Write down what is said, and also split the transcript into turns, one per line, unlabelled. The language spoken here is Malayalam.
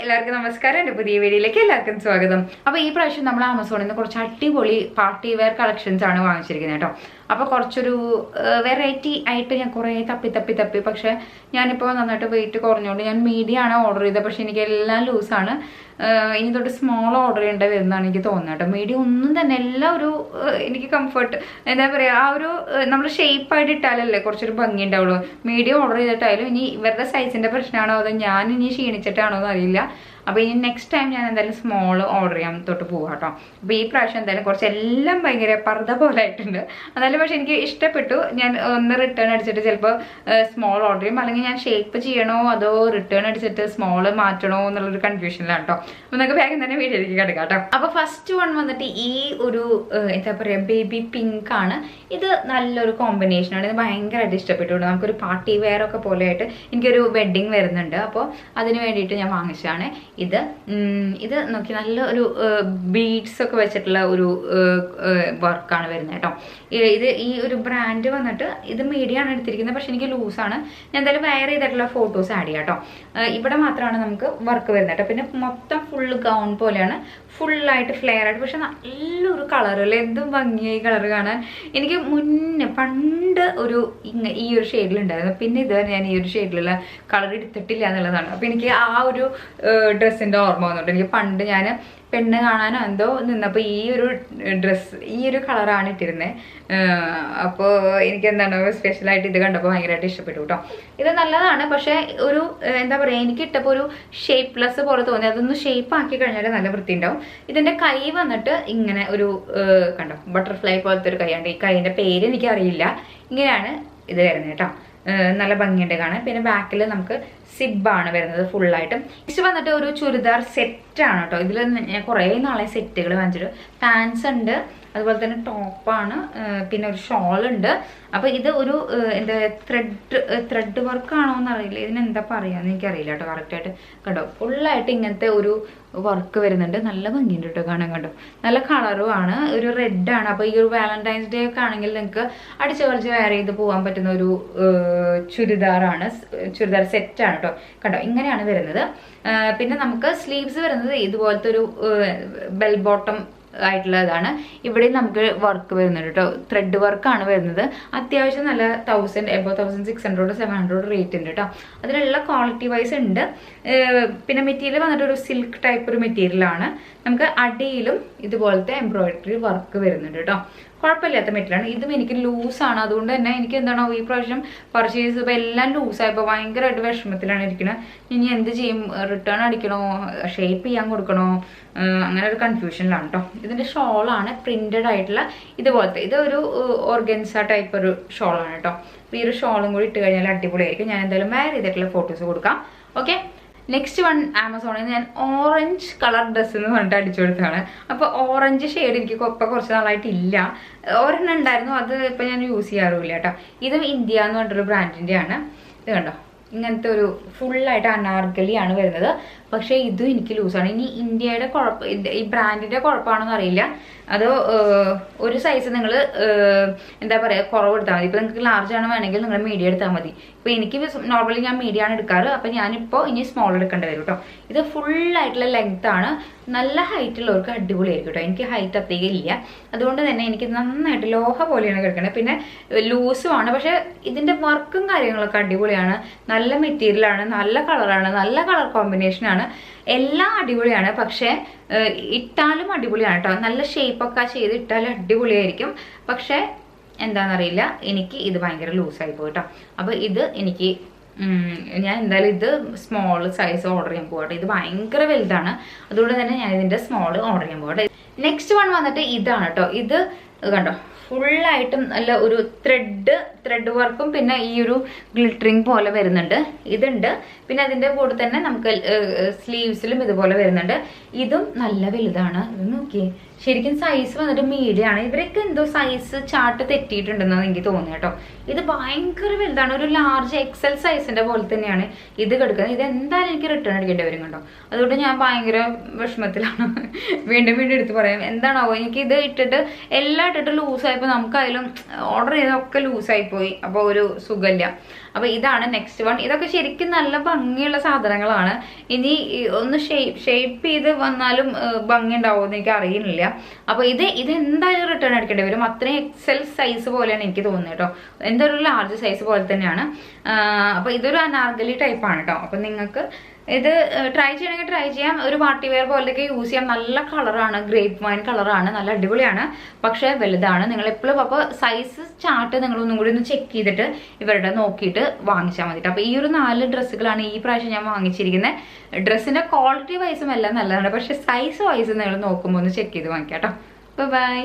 എല്ലാവർക്കും നമസ്കാരം. എൻ്റെ പുതിയ വീഡിയോയിലേക്ക് എല്ലാവർക്കും സ്വാഗതം. അപ്പോൾ ഈ പ്രാവശ്യം നമ്മൾ ആമസോണിൽ നിന്ന് കുറച്ച് അടിപൊളി പാർട്ടി വെയർ കളക്ഷൻസ് ആണ് വാങ്ങിച്ചിരിക്കുന്നത് കേട്ടോ. അപ്പോൾ കുറച്ചൊരു വെറൈറ്റി ആയിട്ട് ഞാൻ കുറേ തപ്പി പക്ഷേ ഞാനിപ്പോൾ നന്നായിട്ട് വെയിറ്റ് കുറഞ്ഞുകൊണ്ട് ഞാൻ മീഡിയം ആണ് ഓർഡർ ചെയ്തത്. പക്ഷേ എനിക്ക് എല്ലാം ലൂസാണ്. ഇനി തൊട്ട് സ്മോൾ ഓർഡർ ചെയ്യേണ്ടി വരുന്നതാണ് എനിക്ക് തോന്നുന്നത് കേട്ടോ. മീഡിയം ഒന്നും തന്നെ എല്ലാം ഒരു എനിക്ക് കംഫർട്ട് എന്താ പറയുക, ആ ഒരു നമ്മൾ ഷേപ്പായിട്ട് ഇട്ടാലല്ലേ കുറച്ചൊരു ഭംഗി ഉണ്ടാവുള്ളൂ. മീഡിയം ഓർഡർ ചെയ്തിട്ടായാലും ഇനി ഇവരുടെ സൈസിൻ്റെ പ്രശ്നമാണോ അതോ ഞാൻ ഇനി ക്ഷീണിച്ചിട്ടാണോ എന്ന് അറിയില്ല. അപ്പോൾ ഇനി നെക്സ്റ്റ് ടൈം ഞാൻ എന്തായാലും സ്മോൾ ഓർഡർ ചെയ്യാൻ തൊട്ട് പോകാം കേട്ടോ. അപ്പോൾ ഈ പ്രാവശ്യം എന്തായാലും കുറച്ചെല്ലാം ഭയങ്കര പർദ്ദ പോലെ ആയിട്ടുണ്ട്. അതായത് പക്ഷേ എനിക്ക് ഇഷ്ടപ്പെട്ടു. ഞാൻ ഒന്ന് റിട്ടേൺ അടിച്ചിട്ട് ചിലപ്പോൾ സ്മോൾ ഓർഡർ ചെയ്യും, അല്ലെങ്കിൽ ഞാൻ ഷേപ്പ് ചെയ്യണോ അതോ റിട്ടേൺ അടിച്ചിട്ട് സ്മോൾ മാറ്റണോ എന്നുള്ളൊരു കൺഫ്യൂഷനിലാണ് കേട്ടോ. അപ്പോൾ നമുക്ക് വേഗം തന്നെ വീഡിയോയിലേക്ക് കിടക്കാം കേട്ടോ. അപ്പോൾ ഫസ്റ്റ് വൺ വന്നിട്ട് ഈ ഒരു എന്താ പറയുക, ബേബി പിങ്ക് ആണ്. ഇത് നല്ലൊരു കോമ്പിനേഷനാണ്. ഇത് ഭയങ്കരമായിട്ട് ഇഷ്ടപ്പെട്ടു. നമുക്കൊരു പാർട്ടി വെയർ ഒക്കെ പോലെ ആയിട്ട് എനിക്കൊരു വെഡ്ഡിങ് വരുന്നുണ്ട്. അപ്പോൾ അതിന് വേണ്ടിയിട്ട് ഞാൻ വാങ്ങിച്ചതാണ് ഇത് നോക്കി നല്ല ഒരു ബീഡ്സ് ഒക്കെ വെച്ചിട്ടുള്ള ഒരു വർക്കാണ് വരുന്നത് കേട്ടോ. ഇത് ഈ ഒരു ബ്രാൻഡ് വന്നിട്ട് ഇത് മീഡിയം ആണ് എടുത്തിരിക്കുന്നത്, പക്ഷെ എനിക്ക് ലൂസാണ്. ഞാൻ എന്തായാലും വെയർ ചെയ്തിട്ടുള്ള ഫോട്ടോസ് ആഡ് ചെയ്യാം കേട്ടോ. ഇവിടെ മാത്രമാണ് നമുക്ക് വർക്ക് വരുന്നത് കേട്ടോ. പിന്നെ മൊത്തം ഫുള്ള് ഗൗൺ പോലെയാണ്, ഫുള്ളായിട്ട് ഫ്ലെയർ ആയിട്ട്. പക്ഷെ നല്ലൊരു കളറല്ലേ, എന്തും ഭംഗിയായി കളർ കാണാൻ. എനിക്ക് മുന്നേ പണ്ട് ഈ ഒരു ഷെയ്ഡിലുണ്ടായിരുന്നു, പിന്നെ ഇതുവരെ ഞാൻ ഈ ഒരു ഷെയ്ഡിലുള്ള കളർ എടുത്തിട്ടില്ല എന്നുള്ളതാണ്. അപ്പോൾ എനിക്ക് ആ ഒരു ഡ്രസ്സിൻ്റെ ഓർമ്മ വന്നിട്ട് എനിക്ക് പണ്ട് ഞാൻ പെണ്ണ് കാണാനോ എന്തോ നിന്നപ്പോൾ ഈ ഒരു ഡ്രസ്സ് ഈ ഒരു കളറാണ് ഇട്ടിരുന്നത്. അപ്പോൾ എനിക്ക് എന്താണ് സ്പെഷ്യലായിട്ട് ഇത് കണ്ടപ്പോൾ ഭയങ്കരമായിട്ട് ഇഷ്ടപ്പെട്ടു കേട്ടോ. ഇത് നല്ലതാണ്, പക്ഷേ ഒരു എന്താ പറയുക, എനിക്ക് ഇട്ടപ്പോൾ ഒരു ഷേപ്പ്ലെസ് പോലെ തോന്നി. അതൊന്ന് ഷേപ്പ് ആക്കി കഴിഞ്ഞാൽ നല്ല വൃത്തി ഉണ്ടാവും. ഇതിൻ്റെ കൈ വന്നിട്ട് ഇങ്ങനെ ഒരു കണ്ടോ ബട്ടർഫ്ലൈ പോലത്തെ ഒരു കൈയുണ്ട്. ഈ കൈൻ്റെ പേര് എനിക്കറിയില്ല. ഇങ്ങനെയാണ് ഇത് വരുന്നത് കേട്ടോ. നല്ല ഭംഗിയുണ്ട് കാണാൻ. പിന്നെ ബാക്കിൽ നമുക്ക് സിബാണ് വരുന്നത് ഫുള്ളായിട്ടും. നെക്സ്റ്റ് വന്നിട്ട് ഒരു ചുരിദാർ സെറ്റാണ് കേട്ടോ. ഇതിൽ ഞാൻ കുറേ നാളെ സെറ്റുകൾ വാങ്ങിച്ചിട്ട് പാൻസ് ഉണ്ട്, അതുപോലെ തന്നെ ടോപ്പാണ്, പിന്നെ ഒരു ഷോൾ ഉണ്ട്. അപ്പോൾ ഇത് ഒരു എന്താ ത്രെഡ് വർക്കാണോ എന്നറിയില്ല, ഇതിനെന്താ പറയാന്ന് എനിക്കറിയില്ല കേട്ടോ കറക്റ്റായിട്ട്. കണ്ടോ ഫുള്ളായിട്ട് ഇങ്ങനത്തെ ഒരു വർക്ക് വരുന്നുണ്ട്. നല്ല ഭംഗിയുണ്ട് കേട്ടോ കാണാൻ. കണ്ടോ നല്ല കളറും ആണ്, ഒരു റെഡാണ്. അപ്പോൾ ഈ ഒരു വാലന്റൈൻസ് ഡേ ഒക്കെ ആണെങ്കിൽ നിങ്ങൾക്ക് അടിച്ചു കളിച്ച് വെയർ ചെയ്ത് പോകാൻ പറ്റുന്ന ഒരു ചുരിദാർ സെറ്റാണ് കേട്ടോ. കണ്ടോ ഇങ്ങനെയാണ് വരുന്നത്. പിന്നെ നമുക്ക് സ്ലീവ്സ് വരുന്നത് ഇതുപോലത്തെ ഒരു ബെൽ ബോട്ടം ആയിട്ടുള്ളതാണ്. ഇവിടെ നമുക്ക് വർക്ക് വരുന്നുണ്ട് കേട്ടോ. ത്രെഡ് വർക്കാണ് വരുന്നത്. അത്യാവശ്യം നല്ല 1600-700 റേറ്റ് ഉണ്ട് കേട്ടോ. അതിലുള്ള ക്വാളിറ്റി വൈസ് ഉണ്ട്. പിന്നെ മെറ്റീരിയൽ വന്നിട്ട് ഒരു സിൽക്ക് ടൈപ്പ് ഒരു മെറ്റീരിയലാണ്. നമുക്ക് അടിയിലും ഇതുപോലത്തെ എംബ്രോയിഡറി വർക്ക് വരുന്നുണ്ട് കേട്ടോ. കുഴപ്പമില്ലാത്ത മെറ്റീരിയലാണ്. ഇതും എനിക്ക് ലൂസാണ്. അതുകൊണ്ട് തന്നെ എനിക്ക് എന്താണോ ഈ പ്രാവശ്യം പർച്ചേസ് ചെയ്തപ്പോൾ എല്ലാം ലൂസായപ്പോൾ ഭയങ്കരമായിട്ട് വിഷമത്തിലാണ് ഇരിക്കുന്നത്. ഇനി എന്ത് ചെയ്യും, റിട്ടേൺ അടിക്കണോ ഷേപ്പ് ചെയ്യാൻ കൊടുക്കണോ, അങ്ങനെ ഒരു കൺഫ്യൂഷനിലാണ് കേട്ടോ. ഇതിൻ്റെ ഷോളാണ് പ്രിന്റഡ് ആയിട്ടുള്ള ഇതുപോലത്തെ. ഇതൊരു ഓർഗൻസ ടൈപ്പ് ഒരു ഷോളാണ് കേട്ടോ. അപ്പോൾ ഈ ഒരു ഷോളും കൂടി ഇട്ട് കഴിഞ്ഞാൽ അടിപൊളിയായിരിക്കും. ഞാൻ എന്തായാലും വെയർ ചെയ്തിട്ടുള്ള ഫോട്ടോസ് കൊടുക്കാം. ഓക്കെ, നെക്സ്റ്റ് വൺ ആമസോണിൽ നിന്ന് ഞാൻ ഓറഞ്ച് കളർ ഡ്രസ്സ് എന്ന് പറഞ്ഞിട്ട് അടിച്ചു കൊടുത്തതാണ്. അപ്പോൾ ഓറഞ്ച് ഷെയ്ഡ് എനിക്ക് ഇപ്പം കുറച്ച് നാളായിട്ടില്ല. ഒരെണ്ണം ഉണ്ടായിരുന്നു, അത് ഇപ്പം ഞാൻ യൂസ് ചെയ്യാറുമില്ല കേട്ടോ. ഇതും ഇന്ത്യ എന്ന് പറഞ്ഞിട്ടൊരു ബ്രാൻഡിൻ്റെയാണ്. ഇത് കണ്ടോ ഇങ്ങനത്തെ ഒരു ഫുള്ളായിട്ട് അനാർക്കലിയാണ് വരുന്നത്. പക്ഷേ ഇതും എനിക്ക് ലൂസാണ്. ഇനി ഇന്ത്യയുടെ ഈ ബ്രാൻഡിൻ്റെ കുഴപ്പമാണെന്ന് അറിയില്ല. അതോ ഒരു സൈസ് നിങ്ങൾ എന്താ പറയുക കുറവ് എടുത്താൽ മതി. ഇപ്പോൾ നിങ്ങൾക്ക് ലാർജ് ആണ് വേണമെങ്കിൽ നിങ്ങൾ മീഡിയം എടുത്താൽ മതി. ഇപ്പോൾ എനിക്ക് നോർമലി ഞാൻ മീഡിയം ആണ് എടുക്കാറ്. അപ്പോൾ ഞാനിപ്പോൾ ഇനി സ്മോൾ എടുക്കേണ്ടി വരും കേട്ടോ. ഇത് ഫുള്ളായിട്ടുള്ള ലെങ്ത് ആണ്. നല്ല ഹൈറ്റ് ഉള്ളവർക്ക് അടിപൊളിയായിരിക്കും കേട്ടോ. എനിക്ക് ഹൈറ്റ് അധികം ഇല്ല, അതുകൊണ്ട് തന്നെ എനിക്ക് നന്നായിട്ട് ലോഹ പോലെയാണ് കിടക്കുന്നത്. പിന്നെ ലൂസുമാണ്, പക്ഷേ ഇതിൻ്റെ വർക്കും കാര്യങ്ങളൊക്കെ അടിപൊളിയാണ്. നല്ല മെറ്റീരിയലാണ്, നല്ല കളറാണ്, നല്ല കളർ കോമ്പിനേഷനാണ്, എല്ലാം അടിപൊളിയാണ്. പക്ഷേ ഇട്ടാലും അടിപൊളിയാണ് കേട്ടോ. നല്ല ഷേപ്പൊക്കെ ചെയ്ത് ഇട്ടാലും അടിപൊളിയായിരിക്കും. പക്ഷേ എന്താണെന്നറിയില്ല, എനിക്ക് ഇത് ഭയങ്കര ലൂസായി പോയി കേട്ടോ. അപ്പോൾ ഇത് എനിക്ക് ഞാൻ എന്തായാലും ഇത് സ്മോൾ സൈസ് ഓർഡർ ചെയ്യാൻ പോകട്ടെ. ഇത് ഭയങ്കര വലുതാണ്, അതുകൊണ്ട് തന്നെ ഞാൻ ഇതിൻ്റെ സ്മോൾ ഓർഡർ ചെയ്യാൻ പോകട്ടെ. നെക്സ്റ്റ് വൺ വന്നിട്ട് ഇതാണ് കേട്ടോ. ഇത് കണ്ടോ ഫുള്ളായിട്ടും നല്ല ഒരു ത്രെഡ് വർക്കും പിന്നെ ഈ ഒരു ഗ്ലിറ്ററിങ് പോലെ വരുന്നുണ്ട്. ഇതുണ്ട്. പിന്നെ അതിൻ്റെ കൂടെ തന്നെ നമുക്ക് സ്ലീവ്സിലും ഇതുപോലെ വരുന്നുണ്ട്. ഇതും നല്ല വലുതാണ്. ഇത് നോക്കിയേ, ശരിക്കും സൈസ് വന്നിട്ട് മീഡിയം ആണ്. ഇവരൊക്കെ എന്തോ സൈസ് ചാർട്ട് തെറ്റിയിട്ടുണ്ടെന്നാണ് എനിക്ക് തോന്നുന്നത് കേട്ടോ. ഇത് ഭയങ്കര വലുതാണ്, ഒരു ലാർജ് എക്സൽ സൈസിന്റെ പോലെ തന്നെയാണ് ഇത് കിടക്കുന്നത്. ഇത് എന്തായാലും എനിക്ക് റിട്ടേൺ അടിക്കേണ്ടി വരും കേട്ടോ. അതുകൊണ്ട് ഞാൻ ഭയങ്കര വിഷമത്തിലാണ്. വീണ്ടും വീണ്ടും എടുത്ത് പറയാം, എന്താണാവോ എനിക്ക് ഇത് ഇട്ടിട്ട് എല്ലാം ഇട്ടിട്ട് ലൂസായപ്പോൾ നമുക്കായാലും ഓർഡർ ചെയ്തൊക്കെ ലൂസായി പോയി. അപ്പോൾ ഒരു സുഖമില്ല. അപ്പൊ ഇതാണ് നെക്സ്റ്റ് വൺ. ഇതൊക്കെ ശരിക്കും നല്ല ഭംഗിയുള്ള സാധനങ്ങളാണ്. ഇനി ഒന്ന് ഷേപ്പ് ചെയ്ത് വന്നാലും ഭംഗി ഉണ്ടാവുമെന്ന് എനിക്ക് അറിയുന്നില്ല. അപ്പൊ ഇത് എന്തായാലും റിട്ടേൺ അടിക്കേണ്ടി വരും. അത്രയും എക്സൽ സൈസ് പോലെയാണ് എനിക്ക് തോന്നുന്നത് കേട്ടോ. എന്തൊരു ലാർജ് സൈസ് പോലെ തന്നെയാണ്. അപ്പൊ ഇതൊരു അനാർഗലി ടൈപ്പാണ് കേട്ടോ. അപ്പൊ നിങ്ങൾക്ക് ഇത് ട്രൈ ചെയ്യണമെങ്കിൽ ട്രൈ ചെയ്യാം. ഒരു പാർട്ടി വെയർ പോലെയൊക്കെ യൂസ് ചെയ്യാം. നല്ല കളറാണ്, ഗ്രേപ്പ് വൈൻ കളറാണ്, നല്ല അടിപൊളിയാണ്. പക്ഷെ വലുതാണ്. നിങ്ങൾ എപ്പോഴും അപ്പോൾ സൈസ് ചാർട്ട് നിങ്ങൾ ഒന്നും കൂടി ഒന്ന് ചെക്ക് ചെയ്തിട്ട് ഇവരുടെ നോക്കിയിട്ട് വാങ്ങിച്ചാൽ മതി. അപ്പോൾ ഈ ഒരു 4 ഡ്രസ്സുകളാണ് ഈ പ്രാവശ്യം ഞാൻ വാങ്ങിച്ചിരിക്കുന്നത്. ഡ്രസ്സിന്റെ ക്വാളിറ്റി വൈസും എല്ലാം നല്ലതാണ്. പക്ഷെ സൈസ് വൈസ് നിങ്ങൾ നോക്കുമ്പോൾ ഒന്ന് ചെക്ക് ചെയ്ത് വാങ്ങിക്കാം കേട്ടോ. ബൈ.